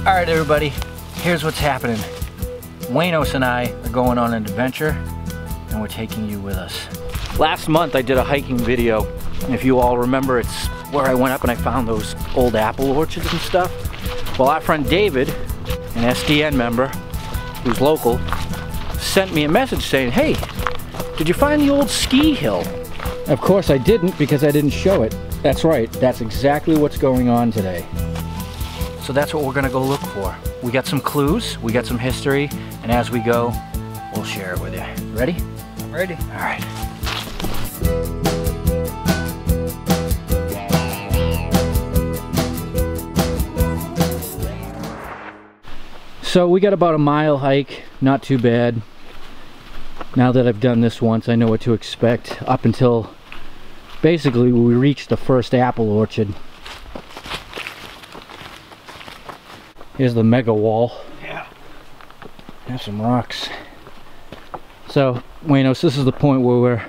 Alright everybody, here's what's happening. Waynos and I are going on an adventure and we're taking you with us. Last month I did a hiking video, and if you all remember, it's where I went up and I found those old apple orchards and stuff. Well, our friend David, an SDN member who's local, sent me a message saying, hey, did you find the old ski hill? Of course I didn't, because I didn't show it. That's right, that's exactly what's going on today. So that's what we're gonna go look for. We got some clues, we got some history, and as we go, we'll share it with you. Ready? I'm ready. All right. So we got about a mile hike, not too bad. Now that I've done this once, I know what to expect up until basically we reached the first apple orchard. Here's the mega wall. Yeah. There's some rocks. So, Waynos, this is the point where we're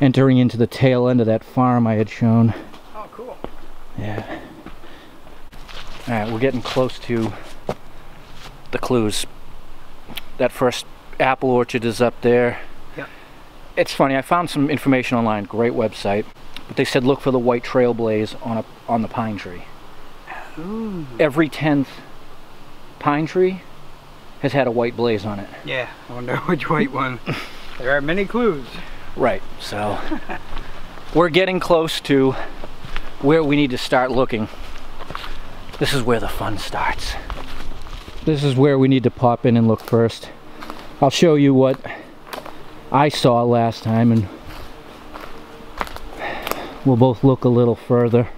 entering into the tail end of that farm I had shown. Oh, cool. Yeah. Alright, we're getting close to the clues. That first apple orchard is up there. Yep. It's funny, I found some information online, great website, but they said look for the white trail blaze on the pine tree. Ooh. Every 10th pine tree has had a white blaze on it. Yeah, I wonder which white one. There are many clues. Right, so we're getting close to where we need to start looking. This is where the fun starts. This is where we need to pop in and look first. I'll show you what I saw last time and we'll both look a little further.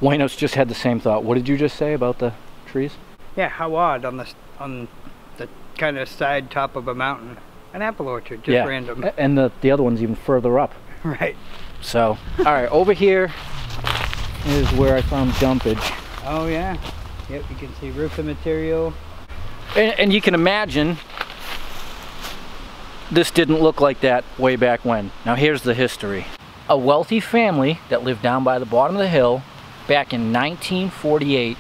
Waynos just had the same thought. What did you just say about the trees? Yeah, how odd on the kind of side top of a mountain. An apple orchard, just random. And the other one's even further up. Right. So, alright, over here is where I found dumpage. Oh yeah. Yep, you can see roofing material. And you can imagine this didn't look like that way back when. Now here's the history. A wealthy family that lived down by the bottom of the hill back in 1948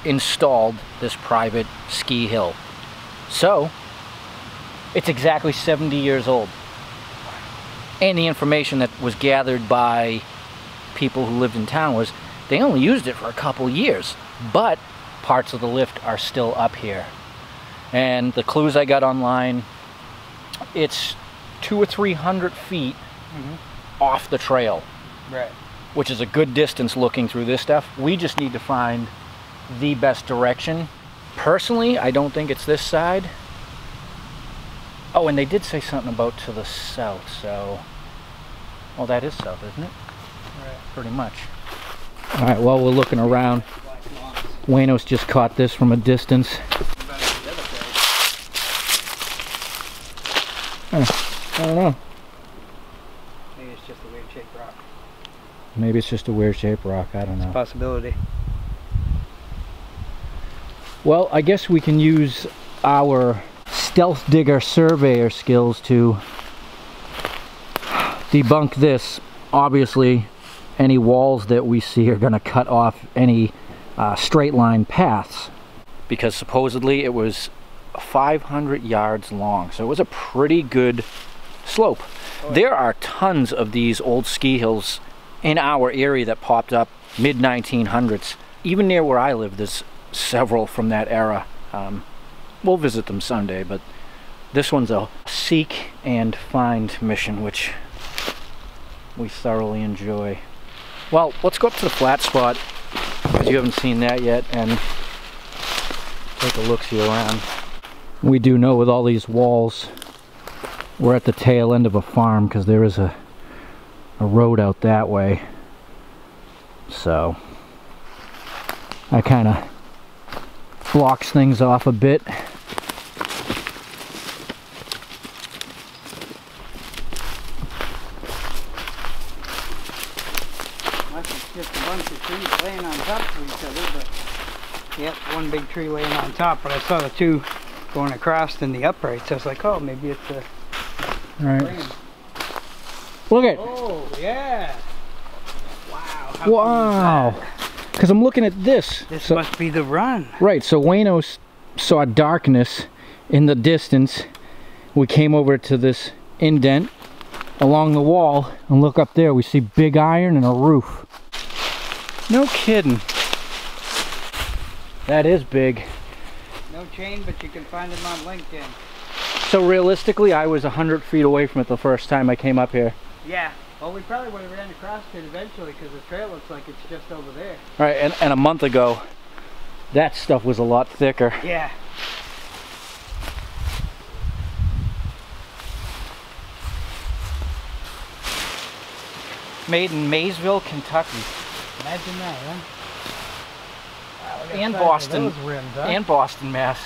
installed this private ski hill. So it's exactly 70 years old. And the information that was gathered by people who lived in town was they only used it for a couple years, but parts of the lift are still up here. And the clues I got online, it's 200 or 300 feet off the trail. Right. Which is a good distance looking through this stuff. We just need to find the best direction. Personally, I don't think it's this side. Oh, and they did say something about to the south, so... Well, that is south, isn't it? Right. Pretty much. Alright, while we're looking around, Waynos just caught this from a distance. I don't know. Maybe it's just a weird shaped rock. Maybe it's just a weird shaped rock, I don't know. It's a possibility. Well, I guess we can use our stealth digger surveyor skills to debunk this. Obviously, any walls that we see are going to cut off any straight line paths, because supposedly it was 500 yards long, so it was a pretty good slope. Oh. There are tons of these old ski hills in our area that popped up mid-1900s. Even near where I live, there's several from that era. We'll visit them someday, but this one's a seek and find mission, which we thoroughly enjoy. Well, let's go up to the flat spot, because you haven't seen that yet, and take a look-see around. We do know with all these walls, we're at the tail end of a farm, because there is a road out that way. So that kind of blocks things off a bit. Just a bunch of trees laying on top of each other, but yep, one big tree laying on top, but I saw the two going across in the uprights. I was like, oh, maybe it's a right. Look at. Oh yeah! Wow! Wow! Because I'm looking at this. This must be the run. Right, so Wayno saw darkness in the distance. We came over to this indent along the wall, and look up there, we see big iron and a roof. No kidding. That is big. No chain, but you can find them on LinkedIn. So realistically, I was 100 feet away from it the first time I came up here. Yeah. Well, we probably would have ran across it eventually because the trail looks like it's just over there. Right, and a month ago, that stuff was a lot thicker. Yeah. Made in Maysville, Kentucky. Imagine that, huh? Wow, And Boston. Those rims, huh? And Boston, Mass.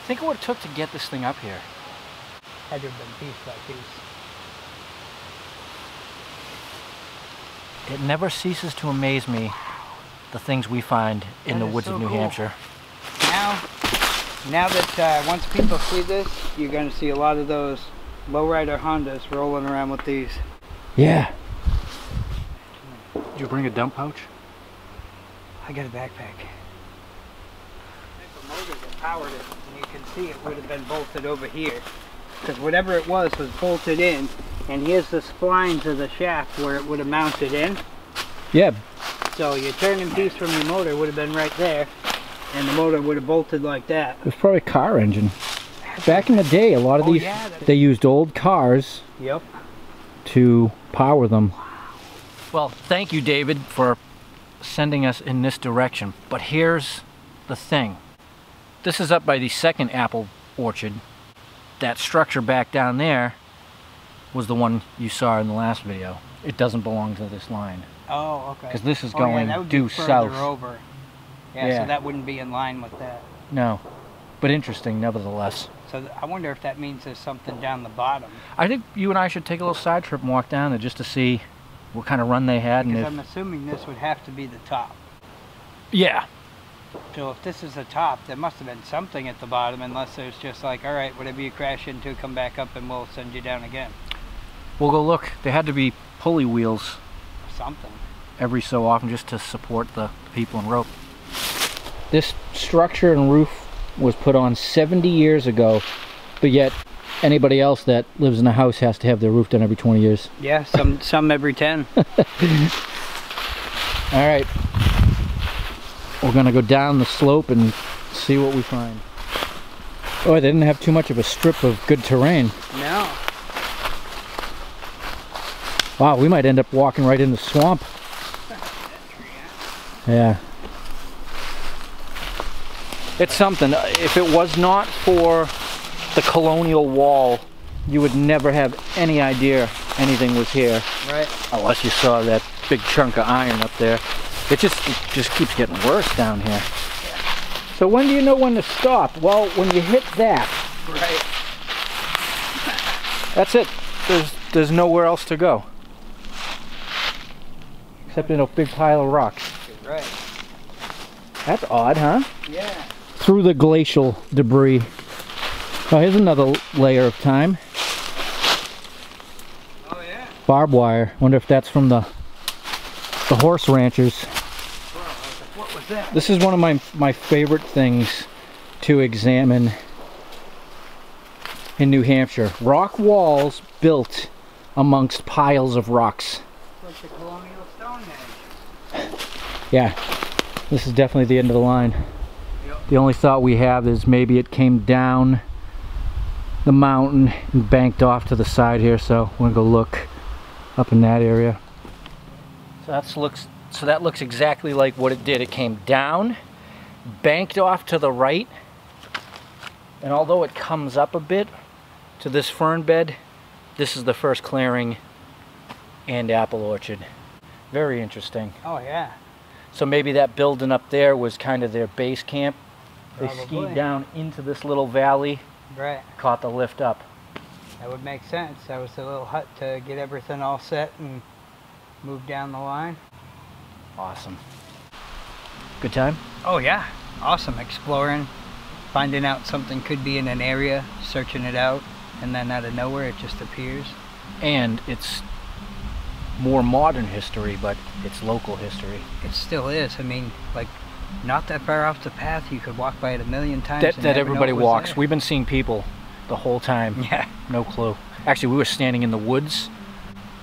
Think of what it took to get this thing up here. Had to have been piece by piece. It never ceases to amaze me, the things we find in the woods of New Hampshire. Now that once people see this, you're going to see a lot of those lowrider Hondas rolling around with these. Yeah. Did you bring a dump pouch? I got a backpack. If a motor that powered it, and you can see it would have been bolted over here. Because whatever it was bolted in, and here's the splines of the shaft where it would have mounted in. Yeah. So your turning piece from your motor would have been right there, and the motor would have bolted like that. It was probably a car engine. Back in the day, a lot of these, they used old cars to power them. Well, thank you, David, for sending us in this direction. But here's the thing. This is up by the second apple orchard. That structure back down there was the one you saw in the last video. It doesn't belong to this line. Oh, okay. Because this is going due further south. Over. Yeah, so that wouldn't be in line with that. No, but interesting nevertheless. So I wonder if that means there's something down the bottom. I think you and I should take a little side trip and walk down there just to see what kind of run they had. Because and I'm assuming this would have to be the top. Yeah. So if this is the top, there must have been something at the bottom, unless there's just like, all right, whatever you crash into, come back up and we'll send you down again. We'll go look. There had to be pulley wheels. Something. Every so often just to support the people and rope. This structure and roof was put on 70 years ago, but yet anybody else that lives in a house has to have their roof done every 20 years. Yeah, some every 10. All right. We're gonna go down the slope and see what we find. Oh, they didn't have too much of a strip of good terrain. No. Wow, we might end up walking right in the swamp. Yeah. It's something. If it was not for the colonial wall, you would never have any idea anything was here. Right. Unless you saw that big chunk of iron up there. It just keeps getting worse down here. Yeah. So when do you know when to stop? Well, when you hit that. Right. That's it. There's nowhere else to go. Except in a big pile of rocks. Right. That's odd, huh? Yeah. Through the glacial debris. Oh, here's another layer of time. Oh yeah. Barbed wire. Wonder if that's from the horse ranchers. What was that? This is one of my favorite things to examine in New Hampshire. Rock walls built amongst piles of rocks. Like the colonial Stonehenge. Yeah, this is definitely the end of the line. Yep. The only thought we have is maybe it came down the mountain and banked off to the side here, so we're gonna go look up in that area. So that looks exactly like what it did. It came down, banked off to the right, and although it comes up a bit to this fern bed, this is the first clearing and apple orchard. Very interesting. Oh yeah. So maybe that building up there was kind of their base camp. They Probably. skied down into this little valley, Right. caught the lift up. That would make sense. That was the little hut to get everything all set and move down the line. Awesome. Good time? Oh yeah. Awesome. Exploring, finding out something could be in an area, searching it out, and then out of nowhere it just appears. And it's more modern history, but it's local history. It still is. I mean, like, not that far off the path, you could walk by it a million times. That everybody walks. There. We've been seeing people the whole time. Yeah. No clue. Actually, we were standing in the woods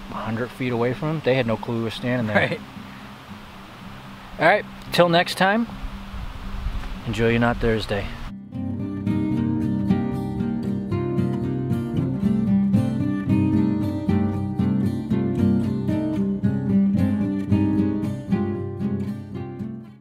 100 feet away from them. They had no clue we were standing there. Right. All right, till next time, enjoy your Not Thursday.